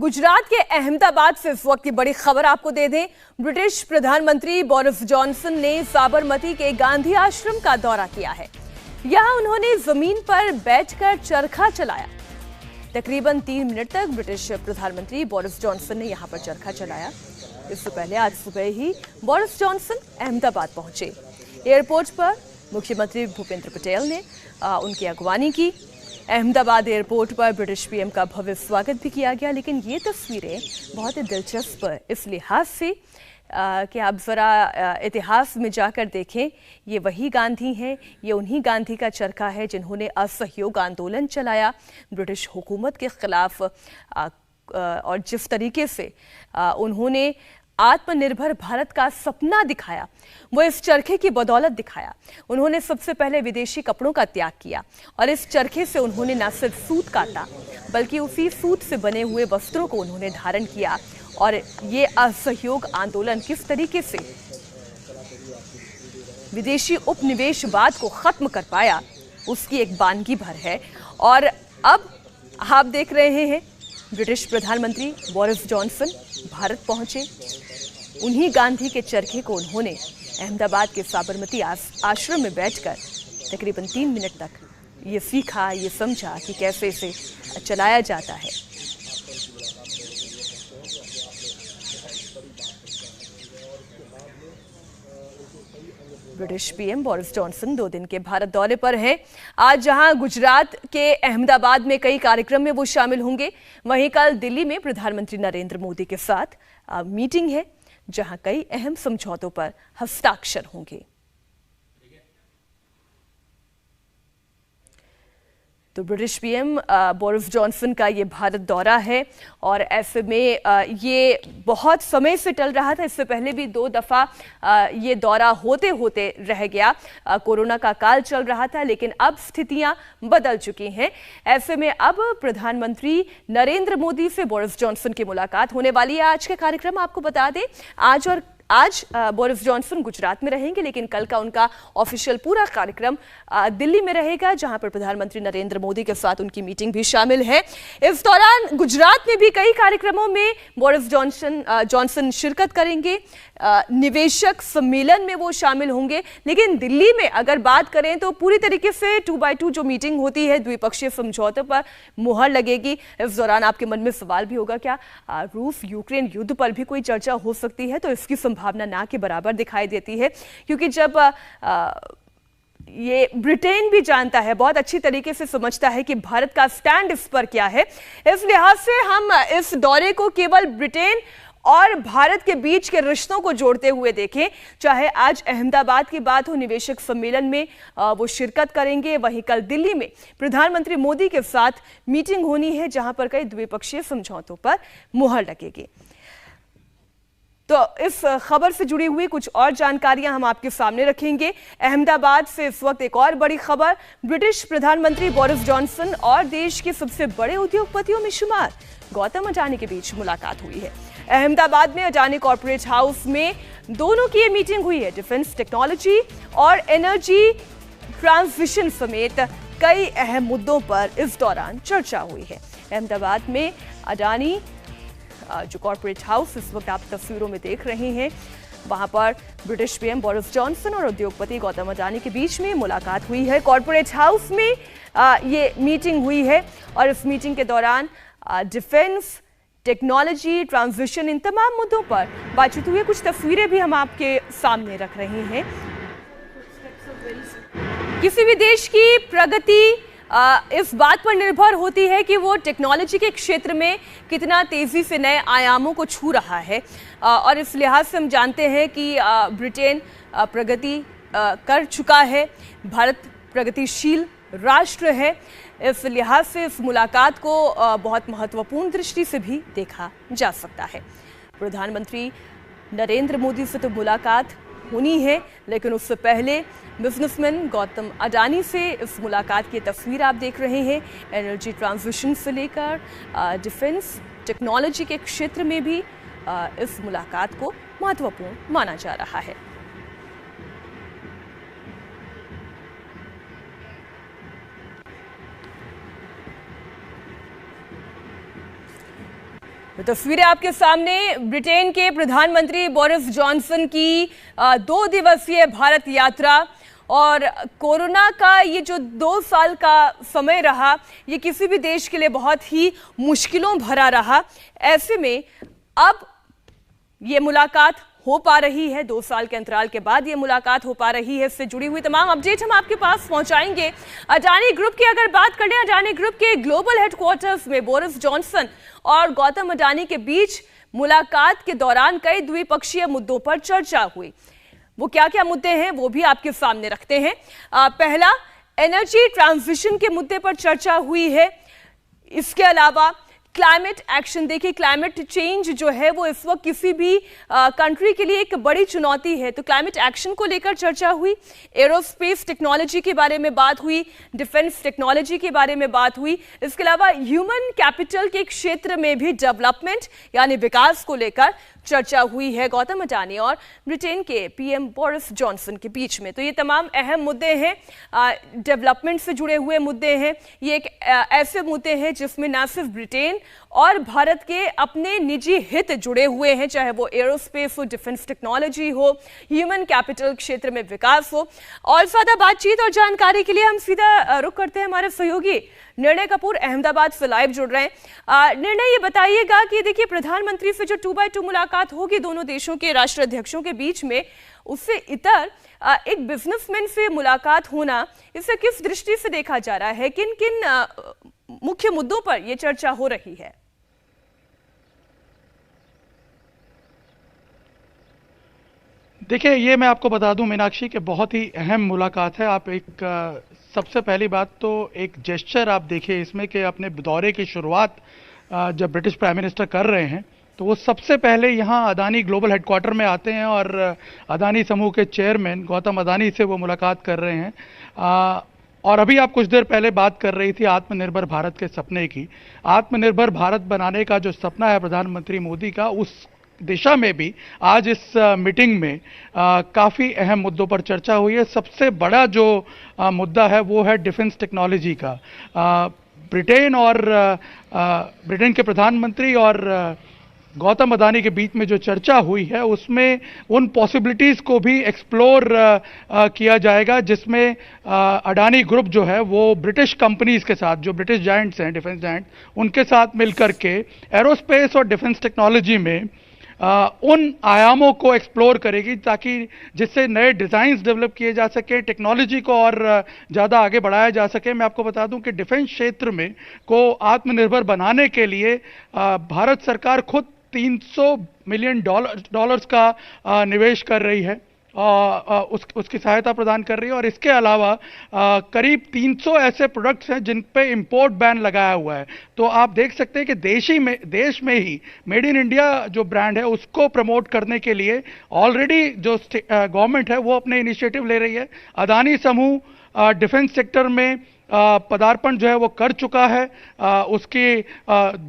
गुजरात के अहमदाबाद से इस वक्त की बड़ी खबर आपको दे दें। ब्रिटिश प्रधानमंत्री बोरिस जॉनसन ने साबरमती के गांधी आश्रम का दौरा किया है। यहां उन्होंने जमीन पर बैठकर चरखा चलाया। तकरीबन 3 मिनट तक ब्रिटिश प्रधानमंत्री बोरिस जॉनसन ने यहां पर चरखा चलाया। इससे पहले आज सुबह ही बोरिस जॉनसन अहमदाबाद पहुंचे। एयरपोर्ट पर मुख्यमंत्री भूपेंद्र पटेल ने उनकी अगवानी की। अहमदाबाद एयरपोर्ट पर ब्रिटिश पीएम का भव्य स्वागत भी किया गया। लेकिन ये तस्वीरें बहुत ही दिलचस्प इस लिहाज से कि आप ज़रा इतिहास में जाकर देखें। ये वही गांधी हैं, ये उन्हीं गांधी का चरखा है जिन्होंने असहयोग आंदोलन चलाया ब्रिटिश हुकूमत के खिलाफ। और जिस तरीके से उन्होंने आत्मनिर्भर भारत का सपना दिखाया वो इस चरखे की बदौलत दिखाया। उन्होंने सबसे पहले विदेशी कपड़ों का त्याग किया और इस चरखे से उन्होंने न सिर्फ सूत काटा बल्कि उसी सूत से बने हुए वस्त्रों को उन्होंने धारण किया। और ये असहयोग आंदोलन किस तरीके से विदेशी उपनिवेशवाद को खत्म कर पाया उसकी एक बानगी भर है। और अब आप देख रहे हैं ब्रिटिश प्रधानमंत्री बोरिस जॉनसन भारत पहुंचे। उन्हीं गांधी के चरखे को उन्होंने अहमदाबाद के साबरमती आश्रम में बैठकर तकरीबन 3 मिनट तक ये सीखा, ये समझा कि कैसे इसे चलाया जाता है। ब्रिटिश पीएम बोरिस जॉनसन 2 दिन के भारत दौरे पर हैं। आज जहां गुजरात के अहमदाबाद में कई कार्यक्रम में वो शामिल होंगे, वहीं कल दिल्ली में प्रधानमंत्री नरेंद्र मोदी के साथ मीटिंग है जहां कई अहम समझौतों पर हस्ताक्षर होंगे। तो ब्रिटिश पीएम बोरिस जॉनसन का ये भारत दौरा है और ऐसे में ये बहुत समय से टल रहा था। इससे पहले भी 2 दफ़ा ये दौरा होते होते रह गया। कोरोना का काल चल रहा था, लेकिन अब स्थितियां बदल चुकी हैं। ऐसे में अब प्रधानमंत्री नरेंद्र मोदी से बोरिस जॉनसन की मुलाकात होने वाली है। आज के कार्यक्रम आपको बता दें, आज बोरिस जॉनसन गुजरात में रहेंगे, लेकिन कल का उनका ऑफिशियल पूरा कार्यक्रम दिल्ली में रहेगा जहां पर प्रधानमंत्री नरेंद्र मोदी के साथ उनकी मीटिंग भी शामिल है। इस दौरान गुजरात में भी कई कार्यक्रमों में बोरिस जॉनसन शिरकत करेंगे। निवेशक सम्मेलन में वो शामिल होंगे। लेकिन दिल्ली में अगर बात करें तो पूरी तरीके से 2x2 जो मीटिंग होती है, द्विपक्षीय समझौते पर मुहर लगेगी। इस दौरान आपके मन में सवाल भी होगा, क्या रूस यूक्रेन युद्ध पर भी कोई चर्चा हो सकती है? तो इसकी संभावना ना के बराबर दिखाई देती है, क्योंकि जब ये ब्रिटेन भी जानता है, बहुत अच्छी तरीके से समझता है कि भारत का स्टैंड इस पर क्या है। इस लिहाज से हम इस दौरे को केवल ब्रिटेन और भारत के बीच के रिश्तों को जोड़ते हुए देखें। चाहे आज अहमदाबाद की बात हो, निवेशक सम्मेलन में वो शिरकत करेंगे, वहीं कल दिल्ली में प्रधानमंत्री मोदी के साथ मीटिंग होनी है जहां पर कई द्विपक्षीय समझौतों पर मुहर लगेगी। तो इस खबर से जुड़ी हुई कुछ और जानकारियां हम आपके सामने रखेंगे। अहमदाबाद से इस वक्त एक और बड़ी खबर, ब्रिटिश प्रधानमंत्री बोरिस जॉनसन और देश के सबसे बड़े उद्योगपतियों में शुमार गौतम अडानी के बीच मुलाकात हुई है। अहमदाबाद में अडानी कॉर्पोरेट हाउस में दोनों की ये मीटिंग हुई है। डिफेंस टेक्नोलॉजी और एनर्जी ट्रांजिशन समेत कई अहम मुद्दों पर इस दौरान चर्चा हुई है। अहमदाबाद में अडानी जो कॉर्पोरेट हाउस इस वक्त आप तस्वीरों में देख रहे हैं, वहां पर ब्रिटिश पीएम बोरिस जॉनसन और उद्योगपति गौतम अडानी के बीच में मुलाकात हुई है। कॉर्पोरेट हाउस में ये मीटिंग हुई है और इस मीटिंग के दौरान डिफेंस टेक्नोलॉजी ट्रांजिशन इन तमाम मुद्दों पर बातचीत हुई है। कुछ तस्वीरें भी हम आपके सामने रख रहे हैं। किसी भी देश की प्रगति इस बात पर निर्भर होती है कि वो टेक्नोलॉजी के क्षेत्र में कितना तेजी से नए आयामों को छू रहा है। और इस लिहाज से हम जानते हैं कि ब्रिटेन प्रगति कर चुका है, भारत प्रगतिशील राष्ट्र है। इस लिहाज से इस मुलाकात को बहुत महत्वपूर्ण दृष्टि से भी देखा जा सकता है। प्रधानमंत्री नरेंद्र मोदी से तो मुलाकात होनी है, लेकिन उससे पहले बिजनेसमैन गौतम अडानी से इस मुलाकात की तस्वीर आप देख रहे हैं। एनर्जी ट्रांजिशन से लेकर डिफेंस टेक्नोलॉजी के क्षेत्र में भी इस मुलाकात को महत्वपूर्ण माना जा रहा है। तो तस्वीरें आपके सामने ब्रिटेन के प्रधानमंत्री बोरिस जॉनसन की 2 दिवसीय भारत यात्रा और कोरोना का ये जो 2 साल का समय रहा, ये किसी भी देश के लिए बहुत ही मुश्किलों भरा रहा। ऐसे में अब ये मुलाकात हो पा रही है, 2 साल के अंतराल के बाद ये मुलाकात हो पा रही है। इससे जुड़ी हुई तमाम अपडेट हम आपके पास पहुंचाएंगे। अडानी ग्रुप की अगर बात करें, अडानी ग्रुप के ग्लोबल हेडक्वार्टर्स में बोरिस जॉनसन और गौतम अडानी के बीच मुलाकात के दौरान कई द्विपक्षीय मुद्दों पर चर्चा हुई। वो क्या क्या मुद्दे हैं वो भी आपके सामने रखते हैं। पहला, एनर्जी ट्रांजिशन के मुद्दे पर चर्चा हुई है। इसके अलावा क्लाइमेट एक्शन, देखिए क्लाइमेट चेंज जो है वो इस वक्त किसी भी कंट्री के लिए एक बड़ी चुनौती है, तो क्लाइमेट एक्शन को लेकर चर्चा हुई। एरोस्पेस टेक्नोलॉजी के बारे में बात हुई, डिफेंस टेक्नोलॉजी के बारे में बात हुई। इसके अलावा ह्यूमन कैपिटल के क्षेत्र में भी डेवलपमेंट यानी विकास को लेकर चर्चा हुई है गौतम अडानी और ब्रिटेन के पीएम बोरिस जॉनसन के बीच में। तो ये तमाम अहम मुद्दे हैं, डेवलपमेंट से जुड़े हुए मुद्दे हैं। ये एक ऐसे मुद्दे हैं जिसमें न सिर्फ ब्रिटेन और भारत के अपने निजी हित जुड़े हुए हैं, चाहे वो एरोस्पेस हो, डिफेंस टेक्नोलॉजी हो, ह्यूमन कैपिटल क्षेत्र में विकास हो। और ज्यादा बातचीत और जानकारी के लिए हम सीधा रुख करते हैं हमारे सहयोगी निर्णय कपूर अहमदाबाद से लाइव जुड़ रहे हैं। निर्णय, ये बताइएगा कि देखिए प्रधानमंत्री से जो 2x2 मुलाकात होगी दोनों देशों के राष्ट्राध्यक्षों के बीच में, उससे इतर एक बिजनेसमैन से मुलाकात होना, इसे किस दृष्टि से देखा जा रहा है? किन किन मुख्य मुद्दों पर यह चर्चा हो रही है? देखिए, ये मैं आपको बता दूं मीनाक्षी कि बहुत ही अहम मुलाकात है। आप एक सबसे पहली बात तो एक जेस्चर आप देखिए इसमें कि अपने दौरे की शुरुआत जब ब्रिटिश प्राइम मिनिस्टर कर रहे हैं तो वो सबसे पहले यहाँ अदानी ग्लोबल हेडक्वार्टर में आते हैं और अदानी समूह के चेयरमैन गौतम अदानी से वो मुलाकात कर रहे हैं। और अभी आप कुछ देर पहले बात कर रही थी आत्मनिर्भर भारत के सपने की। आत्मनिर्भर भारत बनाने का जो सपना है प्रधानमंत्री मोदी का, उस दिशा में भी आज इस मीटिंग में काफ़ी अहम मुद्दों पर चर्चा हुई है। सबसे बड़ा जो मुद्दा है वो है डिफेंस टेक्नोलॉजी का। ब्रिटेन और ब्रिटेन के प्रधानमंत्री और गौतम अदानी के बीच में जो चर्चा हुई है उसमें उन पॉसिबिलिटीज़ को भी एक्सप्लोर किया जाएगा जिसमें अडानी ग्रुप जो है वो ब्रिटिश कंपनीज़ के साथ, जो ब्रिटिश जायंट्स हैं, डिफेंस जायंट, उनके साथ मिलकर के एरोस्पेस और डिफेंस टेक्नोलॉजी में उन आयामों को एक्सप्लोर करेगी ताकि जिससे नए डिज़ाइंस डेवलप किए जा सके, टेक्नोलॉजी को और ज़्यादा आगे बढ़ाया जा सके। मैं आपको बता दूं कि डिफेंस क्षेत्र में को आत्मनिर्भर बनाने के लिए भारत सरकार खुद $300 मिलियन का निवेश कर रही है, उसकी सहायता प्रदान कर रही है। और इसके अलावा करीब 300 ऐसे प्रोडक्ट्स हैं जिन पे इंपोर्ट बैन लगाया हुआ है। तो आप देख सकते हैं कि देश में ही मेड इन इंडिया जो ब्रांड है उसको प्रमोट करने के लिए ऑलरेडी जो गवर्नमेंट है वो अपने इनिशिएटिव ले रही है। अदानी समूह डिफेंस सेक्टर में पदार्पण जो है वो कर चुका है। उसकी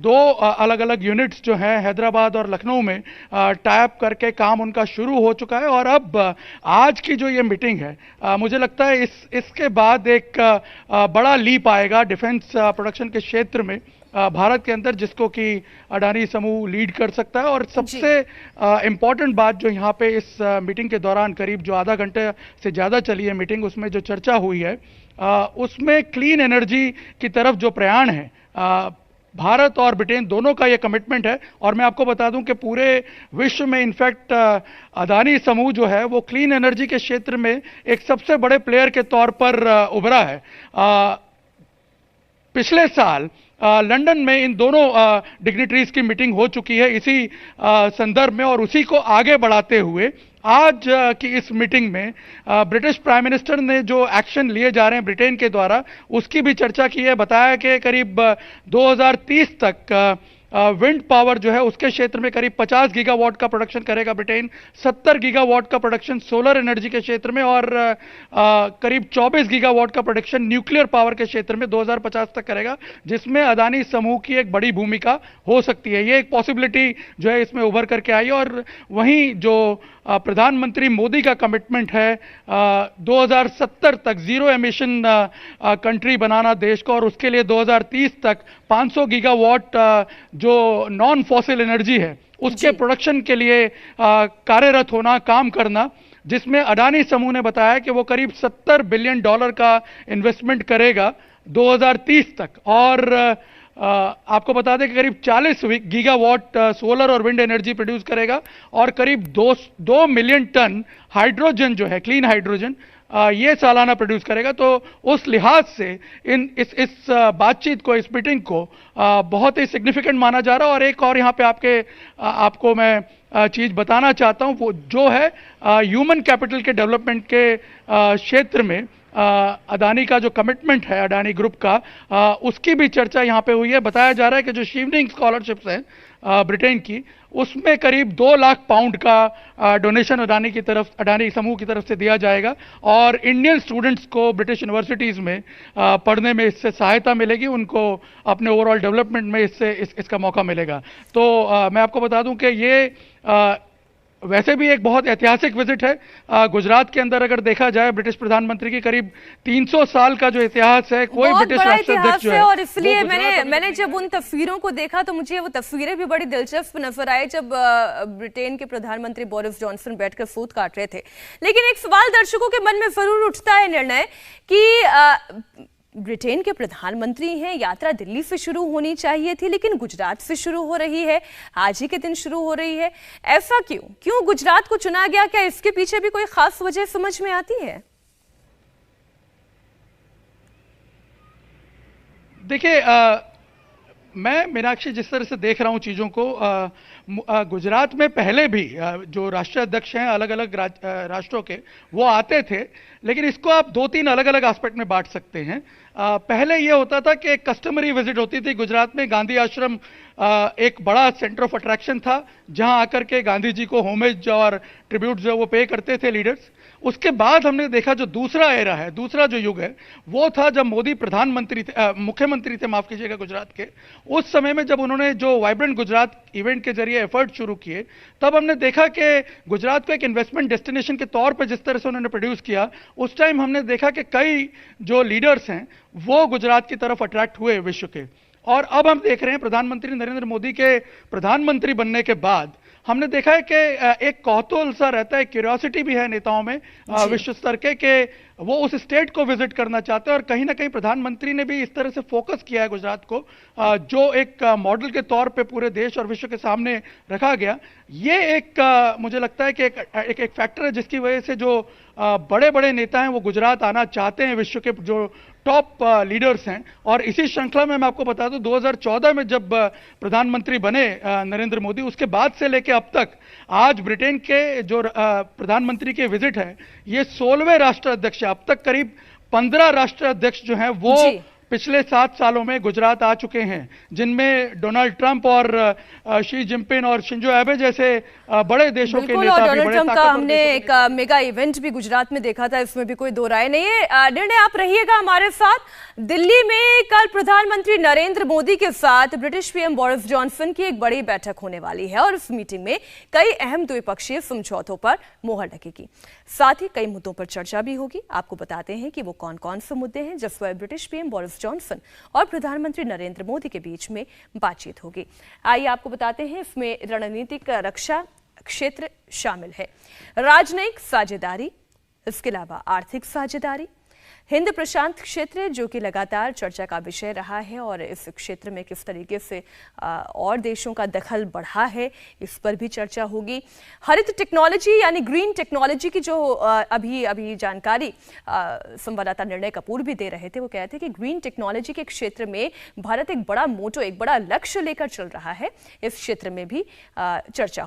2 अलग अलग यूनिट्स जो हैं हैदराबाद और लखनऊ में टाइप करके काम उनका शुरू हो चुका है। और अब आज की जो ये मीटिंग है, मुझे लगता है इसके बाद एक बड़ा लीप आएगा डिफेंस प्रोडक्शन के क्षेत्र में भारत के अंदर, जिसको कि अडानी समूह लीड कर सकता है। और सबसे इम्पॉर्टेंट बात जो यहाँ पे इस मीटिंग के दौरान करीब जो आधा घंटे से ज़्यादा चली है मीटिंग, उसमें जो चर्चा हुई है उसमें क्लीन एनर्जी की तरफ जो प्रयाण है, भारत और ब्रिटेन दोनों का ये कमिटमेंट है। और मैं आपको बता दूं कि पूरे विश्व में इनफैक्ट अदानी समूह जो है वो क्लीन एनर्जी के क्षेत्र में एक सबसे बड़े प्लेयर के तौर पर उभरा है। पिछले साल लंदन में इन दोनों डिग्निटरीज की मीटिंग हो चुकी है इसी संदर्भ में, और उसी को आगे बढ़ाते हुए आज की इस मीटिंग में ब्रिटिश प्राइम मिनिस्टर ने जो एक्शन लिए जा रहे हैं ब्रिटेन के द्वारा उसकी भी चर्चा की है। बताया कि करीब 2030 तक विंड पावर जो है उसके क्षेत्र में करीब 50 गीगावाट का प्रोडक्शन करेगा ब्रिटेन, 70 गीगावाट का प्रोडक्शन सोलर एनर्जी के क्षेत्र में और करीब 24 गीगावाट का प्रोडक्शन न्यूक्लियर पावर के क्षेत्र में 2050 तक करेगा, जिसमें अदानी समूह की एक बड़ी भूमिका हो सकती है। ये एक पॉसिबिलिटी जो है इसमें उभर करके आई है। और वहीं जो प्रधानमंत्री मोदी का कमिटमेंट है 2070 तक जीरो एमिशन कंट्री बनाना देश को, और उसके लिए 2030 तक 500 गीगावाट जो नॉन फॉसिल एनर्जी है उसके प्रोडक्शन के लिए कार्यरत होना, काम करना, जिसमें अडानी समूह ने बताया कि वो करीब $70 बिलियन का इन्वेस्टमेंट करेगा 2030 तक। और आपको बता दें कि करीब 40 गीगावाट सोलर और विंड एनर्जी प्रोड्यूस करेगा और करीब 2 मिलियन टन हाइड्रोजन जो है, क्लीन हाइड्रोजन, ये सालाना प्रोड्यूस करेगा। तो उस लिहाज से इस बातचीत को, इस मीटिंग को बहुत ही सिग्निफिकेंट माना जा रहा है। और एक और यहाँ पे आपको मैं चीज बताना चाहता हूँ, वो जो है ह्यूमन कैपिटल के डेवलपमेंट के क्षेत्र में अडानी का जो कमिटमेंट है, अडानी ग्रुप का, उसकी भी चर्चा यहाँ पे हुई है। बताया जा रहा है कि जो शीवनिंग स्कॉलरशिप्स हैं ब्रिटेन की, उसमें करीब 2 लाख पाउंड का डोनेशन अडानी समूह की तरफ से दिया जाएगा और इंडियन स्टूडेंट्स को ब्रिटिश यूनिवर्सिटीज़ में पढ़ने में इससे सहायता मिलेगी, उनको अपने ओवरऑल डेवलपमेंट में इसका मौका मिलेगा। तो मैं आपको बता दूं कि ये वैसे भी एक बहुत ऐतिहासिक विजिट है। गुजरात के अंदर अगर देखा जाए, ब्रिटिश प्रधानमंत्री की करीब 300 साल का जो इतिहास है, कोई ब्रिटिश राष्ट्राध्यक्ष जो है, और इसलिए मैंने जब उन तस्वीरों को देखा तो मुझे वो तस्वीरें भी बड़ी दिलचस्प नजर आई, जब ब्रिटेन के प्रधानमंत्री बोरिस जॉनसन बैठकर सूत काट रहे थे। लेकिन एक सवाल दर्शकों के मन में जरूर उठता है निर्णय कि ब्रिटेन के प्रधानमंत्री हैं, यात्रा दिल्ली से शुरू होनी चाहिए थी लेकिन गुजरात से शुरू हो रही है, आज ही के दिन शुरू हो रही है। ऐसा क्यों गुजरात को चुना गया? क्या इसके पीछे भी कोई खास वजह समझ में आती है? देखिए, मैं मीनाक्षी जिस तरह से देख रहा हूं चीजों को, गुजरात में पहले भी जो राष्ट्राध्यक्ष हैं अलग अलग राष्ट्रों के, वो आते थे, लेकिन इसको आप 2-3 अलग अलग एस्पेक्ट में बांट सकते हैं। पहले ये होता था कि एक कस्टमरी विजिट होती थी गुजरात में। गांधी आश्रम एक बड़ा सेंटर ऑफ अट्रैक्शन था, जहां आकर के गांधी जी को होमेज और ट्रिब्यूट जो वो पे करते थे लीडर्स। उसके बाद हमने देखा जो दूसरा एरा है, दूसरा जो युग है, वो था जब मोदी मुख्यमंत्री थे, माफ कीजिएगा, गुजरात के। उस समय में जब उन्होंने जो वाइब्रेंट गुजरात इवेंट के जरिए एफर्ट शुरू किए, तब हमने देखा कि गुजरात को एक इन्वेस्टमेंट डेस्टिनेशन के तौर पर जिस तरह से उन्होंने प्रोड्यूस किया, उस टाइम हमने देखा कि कई जो लीडर्स हैं वो गुजरात की तरफ अट्रैक्ट हुए विश्व के। और अब हम देख रहे हैं प्रधानमंत्री नरेंद्र मोदी के प्रधानमंत्री बनने के बाद हमने देखा है कि एक कौतूहल सा रहता है, क्यूरियोसिटी भी है नेताओं में विश्व स्तर के वो उस स्टेट को विजिट करना चाहते हैं। और कहीं ना कहीं प्रधानमंत्री ने भी इस तरह से फोकस किया है गुजरात को, जो एक मॉडल के तौर पे पूरे देश और विश्व के सामने रखा गया। ये एक मुझे लगता है कि एक फैक्टर है जिसकी वजह से जो बड़े बड़े नेता हैं वो गुजरात आना चाहते हैं, विश्व के जो टॉप लीडर्स हैं। और इसी श्रृंखला में मैं आपको बता दूं, 2014 में जब प्रधानमंत्री बने नरेंद्र मोदी, उसके बाद से लेकर अब तक आज ब्रिटेन के जो प्रधानमंत्री के विजिट है, ये 16वें राष्ट्राध्यक्ष। अब तक करीब 15 राष्ट्राध्यक्ष जो हैं वो पिछले 7 सालों में गुजरात आ चुके हैं, जिनमें डोनाल्ड ट्रंप और शी जिनपिंग और शिंजो एबे जैसे बड़े देशों के नेता भी, डोनाल्ड ट्रंप का हमने एक मेगा इवेंट भी गुजरात में देखा था, इसमें भी कोई दो राय नहीं है। निर्णय आप रहिएगा हमारे साथ। दिल्ली में कल प्रधानमंत्री नरेंद्र मोदी के साथ ब्रिटिश पीएम बोरिस जॉनसन की एक बड़ी बैठक होने वाली है और इस मीटिंग में कई अहम द्विपक्षीय समझौतों पर मोहर लगेगी। साथ ही कई मुद्दों पर चर्चा भी होगी। आपको बताते हैं कि वो कौन कौन से मुद्दे हैं जिस पर ब्रिटिश पीएम बोरिस जॉनसन और प्रधानमंत्री नरेंद्र मोदी के बीच में बातचीत होगी। आइए आपको बताते हैं, इसमें रणनीतिक रक्षा क्षेत्र शामिल है, राजनयिक साझेदारी, इसके अलावा आर्थिक साझेदारी, हिंद प्रशांत क्षेत्र जो कि लगातार चर्चा का विषय रहा है और इस क्षेत्र में किस तरीके से और देशों का दखल बढ़ा है, इस पर भी चर्चा होगी। हरित टेक्नोलॉजी यानी ग्रीन टेक्नोलॉजी की जो अभी जानकारी संवाददाता निर्णय कपूर भी दे रहे थे, वो कहते थे कि ग्रीन टेक्नोलॉजी के क्षेत्र में भारत एक बड़ा मोटो, एक बड़ा लक्ष्य लेकर चल रहा है, इस क्षेत्र में भी चर्चा